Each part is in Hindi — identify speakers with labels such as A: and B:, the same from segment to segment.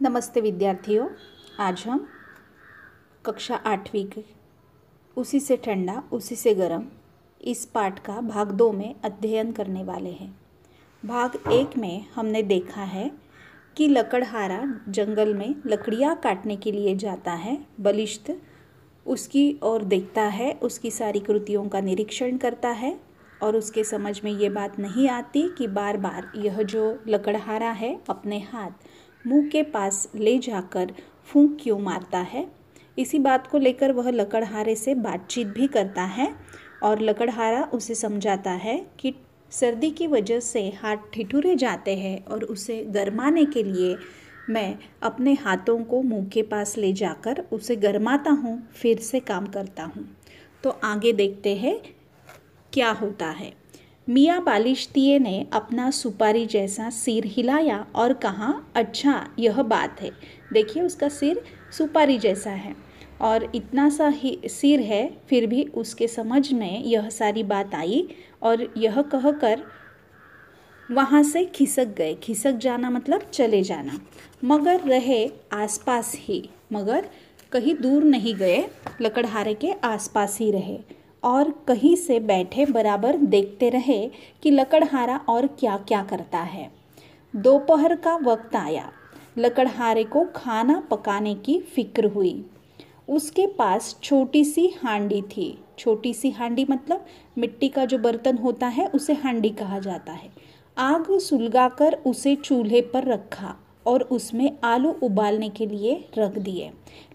A: नमस्ते विद्यार्थियों। आज हम कक्षा 8वीं के उसी से ठंडा उसी से गर्म इस पाठ का भाग 2 में अध्ययन करने वाले हैं। भाग 1 में हमने देखा है कि लकड़हारा जंगल में लकड़ियाँ काटने के लिए जाता है। बलिष्ठ उसकी ओर देखता है, उसकी सारी कृतियों का निरीक्षण करता है और उसके समझ में ये बात नहीं आती कि बार बार यह जो लकड़हारा है अपने हाथ मुंह के पास ले जाकर फूंक क्यों मारता है। इसी बात को लेकर वह लकड़हारे से बातचीत भी करता है और लकड़हारा उसे समझाता है कि सर्दी की वजह से हाथ ठिठुरे जाते हैं और उसे गरमाने के लिए मैं अपने हाथों को मुंह के पास ले जाकर उसे गरमाता हूँ, फिर से काम करता हूँ। तो आगे देखते हैं क्या होता है। मियाँ बालिश्तिये ने अपना सुपारी जैसा सिर हिलाया और कहा, अच्छा यह बात है। देखिए उसका सिर सुपारी जैसा है और इतना सा ही सिर है, फिर भी उसके समझ में यह सारी बात आई और यह कहकर वहाँ से खिसक गए। खिसक जाना मतलब चले जाना। मगर रहे आसपास ही, मगर कहीं दूर नहीं गए, लकड़हारे के आसपास ही रहे और कहीं से बैठे बराबर देखते रहे कि लकड़हारा और क्या क्या करता है। दोपहर का वक्त आया। लकड़हारे को खाना पकाने की फिक्र हुई। उसके पास छोटी सी हांडी थी। छोटी सी हांडी मतलब मिट्टी का जो बर्तन होता है उसे हांडी कहा जाता है। आग सुलगाकर उसे चूल्हे पर रखा और उसमें आलू उबालने के लिए रख दिए।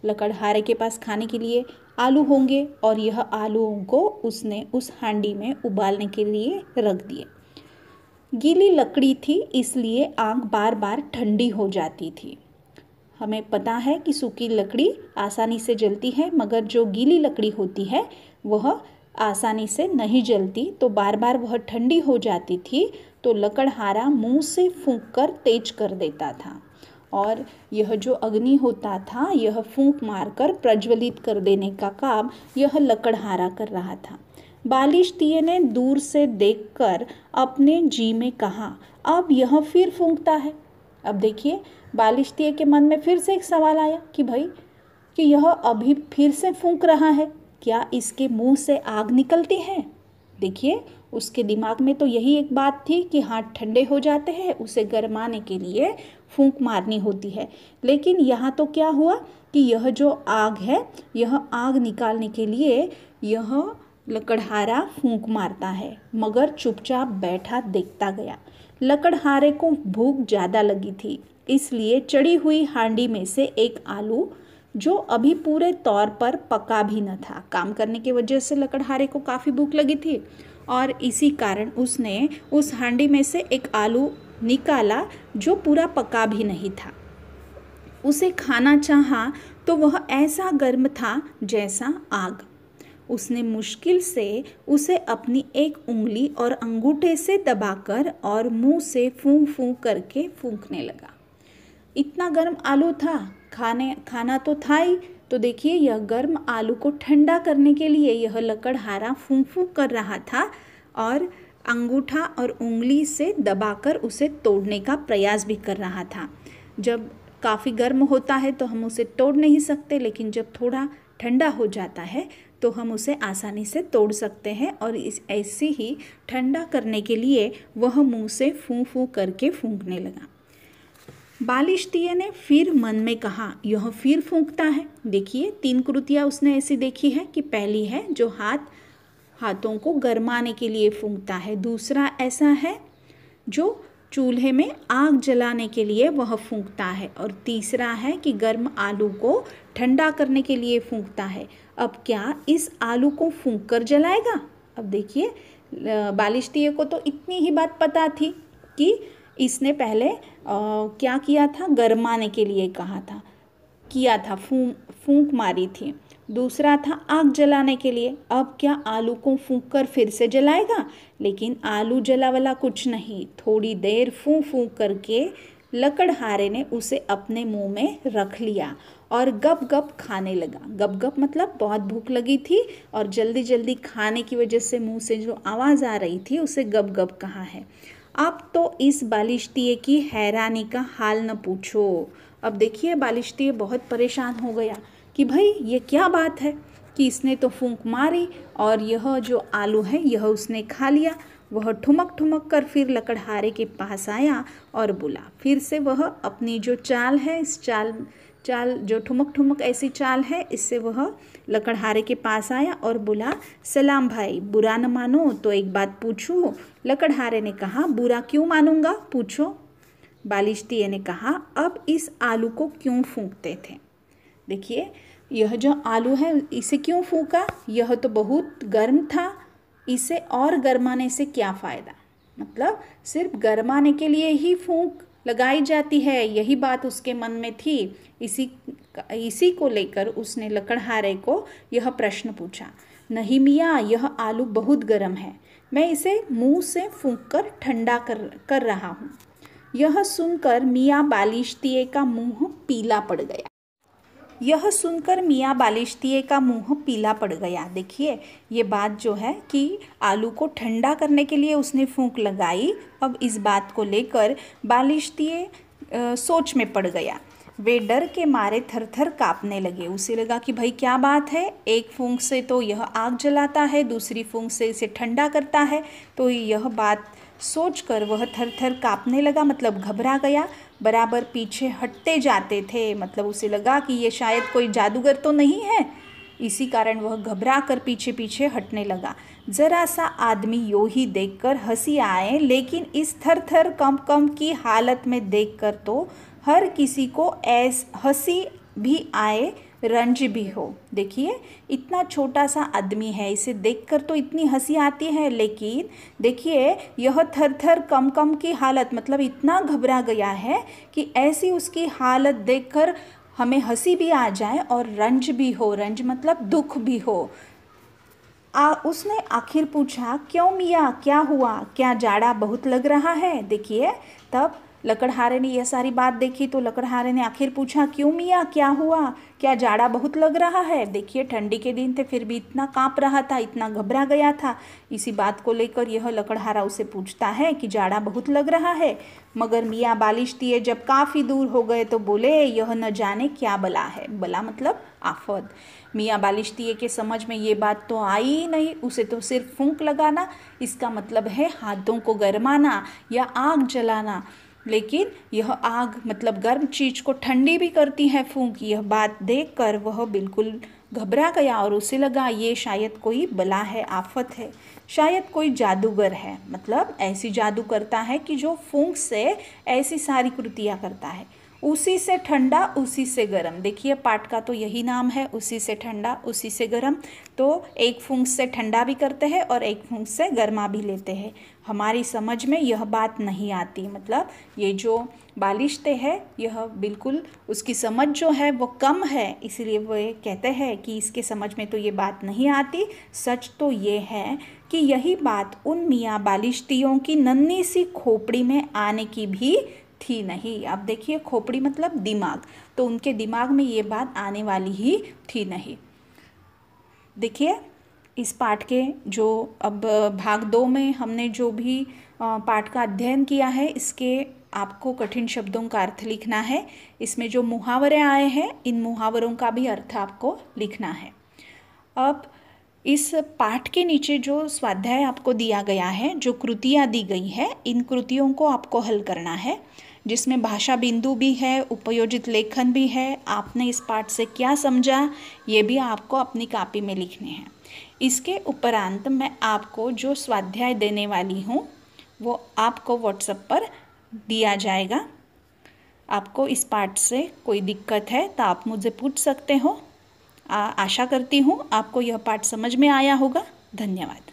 A: लकड़हारे के पास खाने के लिए आलू होंगे और यह आलूओं को उसने उस हांडी में उबालने के लिए रख दिए। गीली लकड़ी थी इसलिए आग बार बार ठंडी हो जाती थी। हमें पता है कि सूखी लकड़ी आसानी से जलती है, मगर जो गीली लकड़ी होती है वह आसानी से नहीं जलती, तो बार बार वह ठंडी हो जाती थी। तो लकड़हारा मुंह से फूंक कर तेज कर देता था और यह जो अग्नि होता था यह फूंक मारकर प्रज्वलित कर देने का काम यह लकड़हारा कर रहा था। बालिश्तिये ने दूर से देखकर अपने जी में कहा, अब यह फिर फूंकता है। अब देखिए बालिश्तिये के मन में फिर से एक सवाल आया कि भाई कि यह अभी फिर से फूंक रहा है, क्या इसके मुंह से आग निकलती है। देखिए उसके दिमाग में तो यही एक बात थी कि हाथ ठंडे हो जाते हैं, उसे गरमाने के लिए फूंक मारनी होती है। लेकिन यहाँ तो क्या हुआ कि यह जो आग है यह आग निकालने के लिए यह लकड़हारा फूंक मारता है, मगर चुपचाप बैठा देखता गया। लकड़हारे को भूख ज़्यादा लगी थी, इसलिए चढ़ी हुई हांडी में से एक आलू जो अभी पूरे तौर पर पका भी न था, काम करने की वजह से लकड़हारे को काफ़ी भूख लगी थी और इसी कारण उसने उस हांडी में से एक आलू निकाला जो पूरा पका भी नहीं था। उसे खाना चाहा तो वह ऐसा गर्म था जैसा आग। उसने मुश्किल से उसे अपनी एक उंगली और अंगूठे से दबाकर और मुंह से फूंक फूंक करके फूंकने लगा। इतना गर्म आलू था, खाना तो था ही, तो देखिए यह गर्म आलू को ठंडा करने के लिए यह लकड़हारा फूंक फूंक कर रहा था और अंगूठा और उंगली से दबाकर उसे तोड़ने का प्रयास भी कर रहा था। जब काफ़ी गर्म होता है तो हम उसे तोड़ नहीं सकते, लेकिन जब थोड़ा ठंडा हो जाता है तो हम उसे आसानी से तोड़ सकते हैं और ऐसे ही ठंडा करने के लिए वह मुंह से फूंक फूंक करके फूंकने लगा। बालिश्तिये ने फिर मन में कहा, यह फिर फूंकता है। देखिए 3 कृतियाँ उसने ऐसी देखी है कि पहली है जो हाथों को गरमाने के लिए फूंकता है, दूसरा ऐसा है जो चूल्हे में आग जलाने के लिए वह फूंकता है और तीसरा है कि गर्म आलू को ठंडा करने के लिए फूंकता है। अब क्या इस आलू को फूंक कर जलाएगा। अब देखिए बालिश्तिये को तो इतनी ही बात पता थी कि इसने पहले क्या किया था, गरमाने के लिए कहा था, किया था, फूंक मारी थी। दूसरा था आग जलाने के लिए। अब क्या आलू को फूंक कर फिर से जलाएगा, लेकिन आलू जला वाला कुछ नहीं। थोड़ी देर फूंक फूंक करके लकड़हारे ने उसे अपने मुंह में रख लिया और गप गप खाने लगा। गप गप मतलब बहुत भूख लगी थी और जल्दी जल्दी खाने की वजह से मुंह से जो आवाज़ आ रही थी उसे गप गप कहा है। अब तो इस बालिश्तिये की हैरानी का हाल न पूछो। अब देखिए बालिश्तिये बहुत परेशान हो गया कि भाई ये क्या बात है कि इसने तो फूंक मारी और यह जो आलू है यह उसने खा लिया। वह ठुमक ठुमक कर फिर लकड़हारे के पास आया और बोला। फिर से वह अपनी जो चाल है, इस चाल जो ठुमक ठुमक ऐसी चाल है, इससे वह लकड़हारे के पास आया और बोला, सलाम भाई, बुरा न मानो तो एक बात पूछूं। लकड़हारे ने कहा, बुरा क्यों मानूंगा, पूछो। बालिश्तिये ने कहा, अब इस आलू को क्यों फूंकते थे? देखिए यह जो आलू है इसे क्यों फूंका? यह तो बहुत गर्म था, इसे और गर्माने से क्या फ़ायदा? मतलब सिर्फ गर्माने के लिए ही फूंक लगाई जाती है, यही बात उसके मन में थी। इसी को लेकर उसने लकड़हारे को यह प्रश्न पूछा। नहीं मियाँ, यह आलू बहुत गर्म है, मैं इसे मुंह से फूंक कर ठंडा कर रहा हूँ। यह सुनकर मियाँ बालिश्तिये का मुंह पीला पड़ गया। देखिए ये बात जो है कि आलू को ठंडा करने के लिए उसने फूंक लगाई। अब इस बात को लेकर बालिश्तिये सोच में पड़ गया। वे डर के मारे थर थर काँपने लगे। उसे लगा कि भाई क्या बात है, एक फूंक से तो यह आग जलाता है, दूसरी फूंक से इसे ठंडा करता है। तो यह बात सोचकर वह थर थर काँपने लगा, मतलब घबरा गया। बराबर पीछे हटते जाते थे, मतलब उसे लगा कि ये शायद कोई जादूगर तो नहीं है। इसी कारण वह घबरा कर पीछे पीछे हटने लगा। जरा सा आदमी यूं ही देखकर हंसी आए, लेकिन इस थर थर कंप की हालत में देखकर तो हर किसी को हंसी भी आए, रंज भी हो। देखिए इतना छोटा सा आदमी है, इसे देखकर तो इतनी हंसी आती है, लेकिन देखिए यह थर थर कम की हालत, मतलब इतना घबरा गया है कि ऐसी उसकी हालत देखकर हमें हंसी भी आ जाए और रंज भी हो। रंज मतलब दुख भी हो। उसने आखिर पूछा, क्यों मियाँ, क्या हुआ, क्या जाड़ा बहुत लग रहा है? देखिए तब लकड़हारे ने यह सारी बात देखी तो लकड़हारे ने आखिर पूछा, क्यों मियाँ, क्या हुआ, क्या जाड़ा बहुत लग रहा है? देखिए ठंडी के दिन थे, फिर भी इतना काँप रहा था, इतना घबरा गया था। इसी बात को लेकर यह लकड़हारा उसे पूछता है कि जाड़ा बहुत लग रहा है। मगर मियाँ बालिश्तिये जब काफ़ी दूर हो गए तो बोले, यह न जाने क्या बला है। बला मतलब आफत। मियाँ बालिश्तिये के समझ में ये बात तो आई ही नहीं, उसे तो सिर्फ फूंक लगाना, इसका मतलब है हाथों को गरमाना या आग जलाना। लेकिन यह आग मतलब गर्म चीज़ को ठंडी भी करती है फूंक। यह बात देखकर वह बिल्कुल घबरा गया और उसे लगा ये शायद कोई बला है, आफत है, शायद कोई जादूगर है, मतलब ऐसी जादू करता है कि जो फूंक से ऐसी सारी कृतियाँ करता है। उसी से ठंडा उसी से गर्म, देखिए पाठ का तो यही नाम है, उसी से ठंडा उसी से गर्म। तो एक फूंक से ठंडा भी करते हैं और एक फूंक से गर्मा भी लेते हैं। हमारी समझ में यह बात नहीं आती, मतलब ये जो बालिश्ते है यह बिल्कुल उसकी समझ जो है वो कम है, इसलिए वो कहते हैं कि इसके समझ में तो ये बात नहीं आती। सच तो ये है कि यही बात उन मियाँ बालिश्तियों की नन्ही सी खोपड़ी में आने की भी थी नहीं। अब देखिए खोपड़ी मतलब दिमाग, तो उनके दिमाग में ये बात आने वाली ही थी नहीं। देखिए इस पाठ के जो अब भाग 2 में हमने जो भी पाठ का अध्ययन किया है, इसके आपको कठिन शब्दों का अर्थ लिखना है। इसमें जो मुहावरे आए हैं, इन मुहावरों का भी अर्थ आपको लिखना है। अब इस पाठ के नीचे जो स्वाध्याय आपको दिया गया है, जो कृतियाँ दी गई हैं, इन कृतियों को आपको हल करना है, जिसमें भाषा बिंदु भी है, उपयोजित लेखन भी है। आपने इस पाठ से क्या समझा ये भी आपको अपनी कॉपी में लिखने हैं। इसके उपरांत मैं आपको जो स्वाध्याय देने वाली हूँ वो आपको व्हाट्सएप पर दिया जाएगा। आपको इस पाठ से कोई दिक्कत है तो आप मुझे पूछ सकते हो। आशा करती हूँ आपको यह पाठ समझ में आया होगा। धन्यवाद।